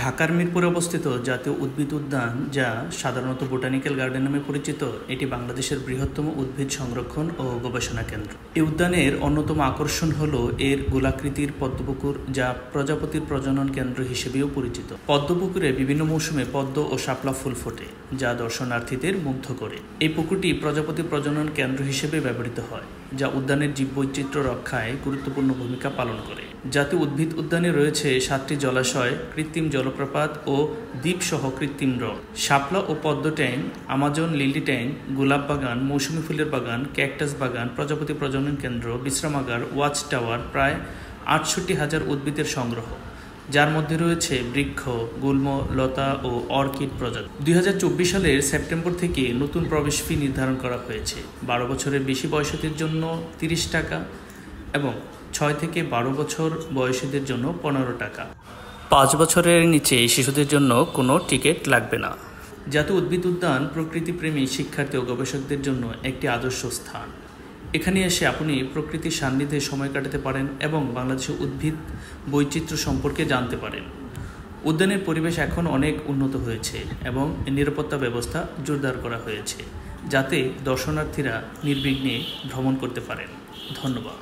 ঢাকার মিরপুরে অবস্থিত জাতীয় উদ্ভিদ উদ্যান, যা সাধারণত বোটানিক্যাল গার্ডেন নামে পরিচিত, এটি বাংলাদেশের বৃহত্তম উদ্ভিদ সংরক্ষণ ও গবেষণা কেন্দ্র। এই উদ্যানের অন্যতম আকর্ষণ হল এর গোলাকৃতির পদ্মপুকুর, যা প্রজাপতির প্রজনন কেন্দ্র হিসেবেও পরিচিত। পদ্মপুকুরে বিভিন্ন মৌসুমে পদ্ম ও শাপলা ফুল ফোটে, যা দর্শনার্থীদের মুগ্ধ করে। এই পুকুরটি প্রজাপতি প্রজনন কেন্দ্র হিসেবে ব্যবহৃত হয়, যা উদ্যানের জীববৈচিত্র্য রক্ষায় গুরুত্বপূর্ণ ভূমিকা পালন করে। জাতীয় উদ্ভিদ উদ্যানে রয়েছে 7টি জলাশয়, কৃত্রিম জলপ্রপাত ও দ্বীপসহ কৃত্রিম হ্রদ, শাপলা ও পদ্ম ট্যাঙ্ক, আমাজন লিলি ট্যাঙ্ক, গোলাপ বাগান, মৌসুমী ফুলের বাগান, ক্যাকটাস বাগান, প্রজাপতি প্রজনন কেন্দ্র, বিশ্রামাগার, ওয়াচ টাওয়ার, প্রায় 68,000 উদ্ভিদের সংগ্রহ, যার মধ্যে রয়েছে বৃক্ষ, গুল্ম, লতা ও অর্কিড প্রজাতি। 2024 সালের সেপ্টেম্বর থেকে নতুন প্রবেশ ফি নির্ধারণ করা হয়েছে। 12 বছরের বেশি বয়সীদের জন্য 30 টাকা এবং 6 থেকে 12 বছর বয়সীদের জন্য 15 টাকা। 5 বছরের নিচে শিশুদের জন্য কোনো টিকিট লাগবে না। জাতীয় উদ্ভিদ উদ্যান প্রকৃতিপ্রেমী শিক্ষার্থী ও গবেষকদের জন্য একটি আদর্শ স্থান। এখানে এসে আপনি প্রকৃতির সান্নিধ্যে সময় কাটাতে পারেন এবং বাংলাদেশের উদ্ভিদ বৈচিত্র্য সম্পর্কে জানতে পারেন। উদ্যানের পরিবেশ এখন অনেক উন্নত হয়েছে এবং নিরাপত্তা ব্যবস্থা জোরদার করা হয়েছে, যাতে দর্শনার্থীরা নির্বিঘ্নে ভ্রমণ করতে পারেন। ধন্যবাদ।